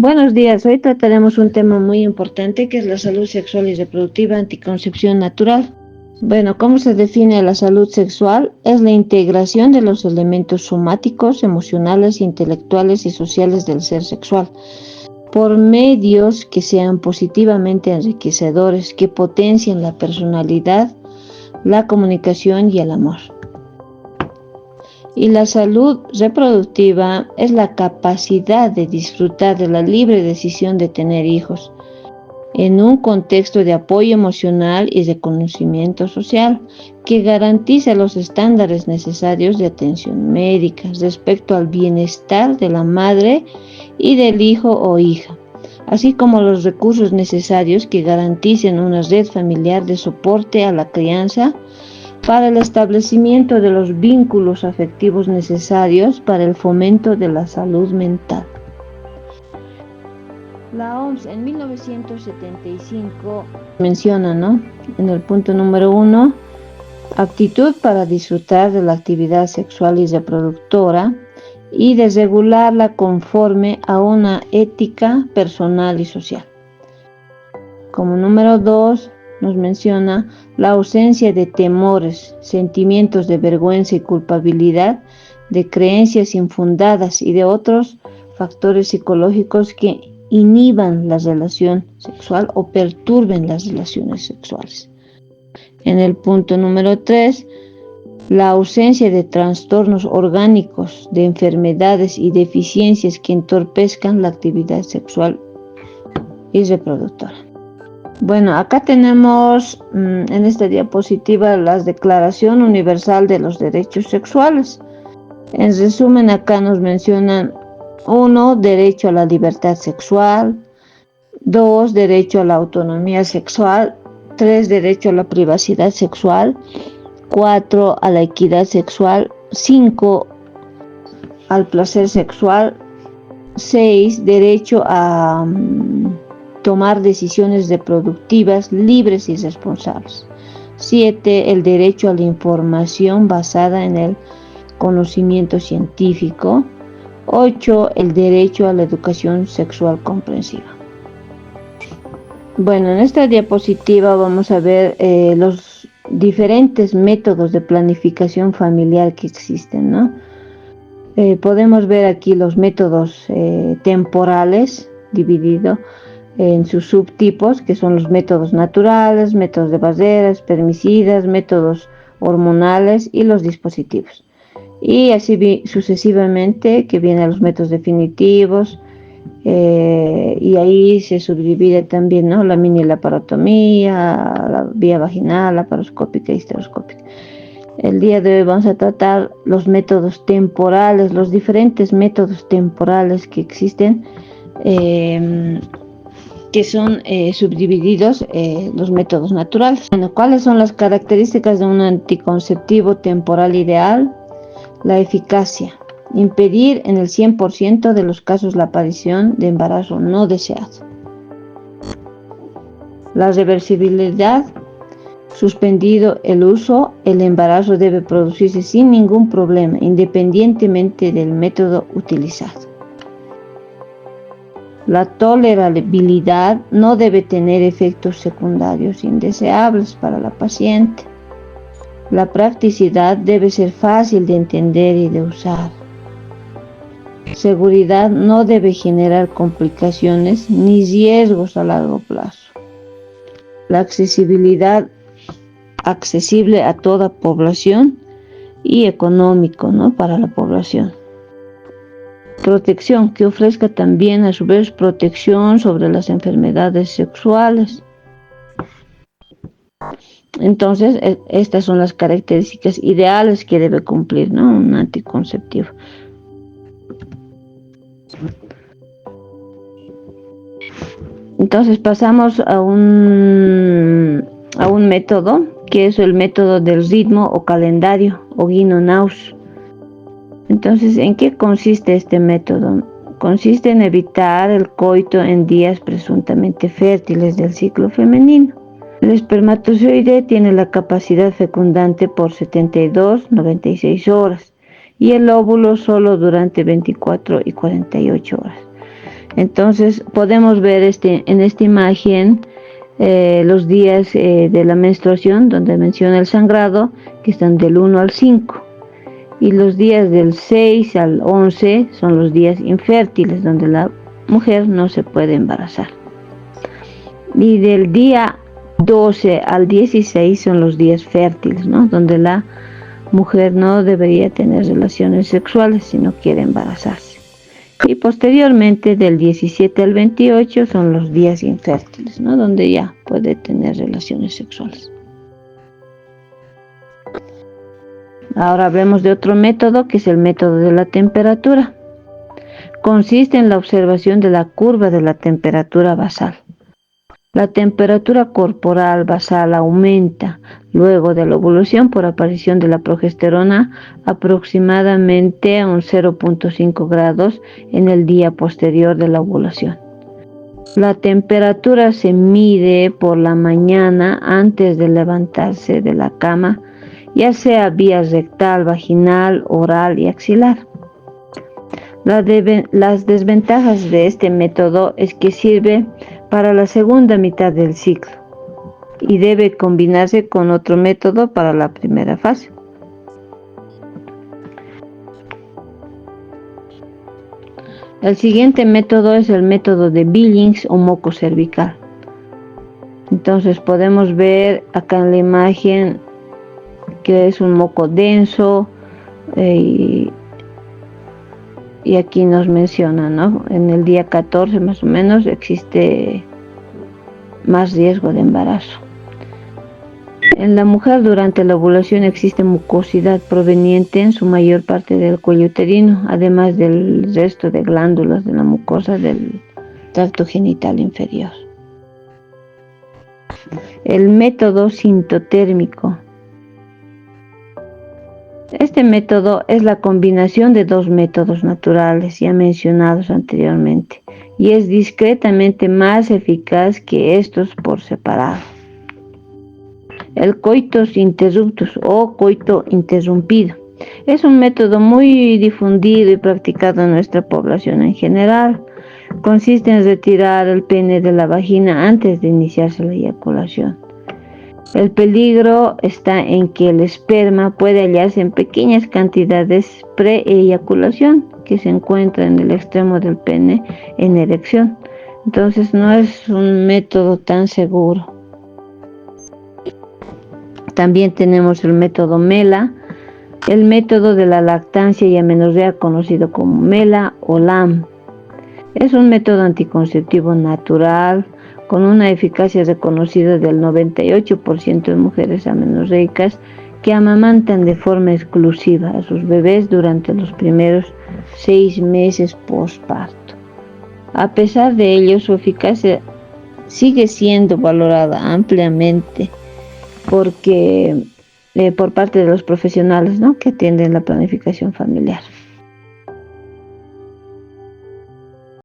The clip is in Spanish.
Buenos días, hoy trataremos un tema muy importante que es la salud sexual y reproductiva, anticoncepción natural. Bueno, ¿cómo se define la salud sexual? Es la integración de los elementos somáticos, emocionales, intelectuales y sociales del ser sexual, por medios que sean positivamente enriquecedores, que potencien la personalidad, la comunicación y el amor. Y la salud reproductiva es la capacidad de disfrutar de la libre decisión de tener hijos en un contexto de apoyo emocional y reconocimiento social que garantiza los estándares necesarios de atención médica respecto al bienestar de la madre y del hijo o hija, así como los recursos necesarios que garanticen una red familiar de soporte a la crianza para el establecimiento de los vínculos afectivos necesarios para el fomento de la salud mental. La OMS en 1975 menciona, en el punto número 1, aptitud para disfrutar de la actividad sexual y reproductora y de regularla conforme a una ética personal y social. Como número 2, nos menciona la ausencia de temores, sentimientos de vergüenza y culpabilidad, de creencias infundadas y de otros factores psicológicos que inhiban la relación sexual o perturben las relaciones sexuales. En el punto número 3, la ausencia de trastornos orgánicos, de enfermedades y deficiencias que entorpezcan la actividad sexual y reproductora. Bueno, acá tenemos en esta diapositiva la Declaración Universal de los Derechos Sexuales. En resumen, acá nos mencionan 1, derecho a la libertad sexual, 2, derecho a la autonomía sexual, 3, derecho a la privacidad sexual, 4, a la equidad sexual, 5, al placer sexual, 6, derecho a tomar decisiones reproductivas libres y responsables. 7, el derecho a la información basada en el conocimiento científico. 8, el derecho a la educación sexual comprensiva. Bueno, en esta diapositiva vamos a ver los diferentes métodos de planificación familiar que existen, podemos ver aquí los métodos temporales dividido en sus subtipos, que son los métodos naturales, métodos de barreras, permicidas, métodos hormonales y los dispositivos. Y así sucesivamente, que vienen los métodos definitivos, y ahí se subdivide también, la mini laparotomía, la vía vaginal, laparoscópica y histeroscópica. El día de hoy vamos a tratar los métodos temporales, los diferentes métodos temporales que existen, que son subdivididos los métodos naturales. Bueno, ¿cuáles son las características de un anticonceptivo temporal ideal? La eficacia. Impedir en el 100% de los casos la aparición de embarazo no deseado. La reversibilidad. Suspendido el uso, el embarazo debe producirse sin ningún problema, independientemente del método utilizado. La tolerabilidad no debe tener efectos secundarios indeseables para la paciente. La practicidad debe ser fácil de entender y de usar. Seguridad no debe generar complicaciones ni riesgos a largo plazo. La accesibilidad accesible a toda población y económico, para la población. Protección, que ofrezca también a su vez protección sobre las enfermedades sexuales. Entonces, estas son las características ideales que debe cumplir, un anticonceptivo. Entonces pasamos a un método, que es el método del ritmo o calendario, o Guino-Naus. Entonces, ¿en qué consiste este método? Consiste en evitar el coito en días presuntamente fértiles del ciclo femenino. El espermatozoide tiene la capacidad fecundante por 72-96 horas y el óvulo solo durante 24 y 48 horas. Entonces podemos ver en esta imagen los días de la menstruación, donde menciona el sangrado, que están del 1 al 5. Y los días del 6 al 11 son los días infértiles, donde la mujer no se puede embarazar. Y del día 12 al 16 son los días fértiles, ¿no? Donde la mujer no debería tener relaciones sexuales si no quiere embarazarse. Y posteriormente del 17 al 28 son los días infértiles, ¿no? Donde ya puede tener relaciones sexuales. Ahora hablemos de otro método, que es el método de la temperatura. Consiste en la observación de la curva de la temperatura basal. La temperatura corporal basal aumenta luego de la ovulación por aparición de la progesterona aproximadamente a un 0.5 grados en el día posterior de la ovulación. La temperatura se mide por la mañana antes de levantarse de la cama, ya sea vía rectal, vaginal, oral y axilar. Las desventajas de este método es que sirve para la segunda mitad del ciclo y debe combinarse con otro método para la primera fase. El siguiente método es el método de Billings o moco cervical. Entonces podemos ver acá en la imagen que es un moco denso y aquí nos menciona, ¿no? En el día 14 más o menos existe más riesgo de embarazo. En la mujer durante la ovulación existe mucosidad proveniente en su mayor parte del cuello uterino, además del resto de glándulas de la mucosa del tracto genital inferior. El método sintotérmico. Este método es la combinación de dos métodos naturales ya mencionados anteriormente y es discretamente más eficaz que estos por separado. El coitus interruptus o coito interrumpido es un método muy difundido y practicado en nuestra población en general. Consiste en retirar el pene de la vagina antes de iniciarse la eyaculación. El peligro está en que el esperma puede hallarse en pequeñas cantidades pre-eyaculación que se encuentra en el extremo del pene en erección. Entonces no es un método tan seguro. También tenemos el método MELA, el método de la lactancia y amenorrea conocido como MELA o LAM. Es un método anticonceptivo natural con una eficacia reconocida del 98% en mujeres amenorreicas que amamantan de forma exclusiva a sus bebés durante los primeros 6 meses postparto. A pesar de ello, su eficacia sigue siendo valorada ampliamente por parte de los profesionales, ¿no?, que atienden la planificación familiar.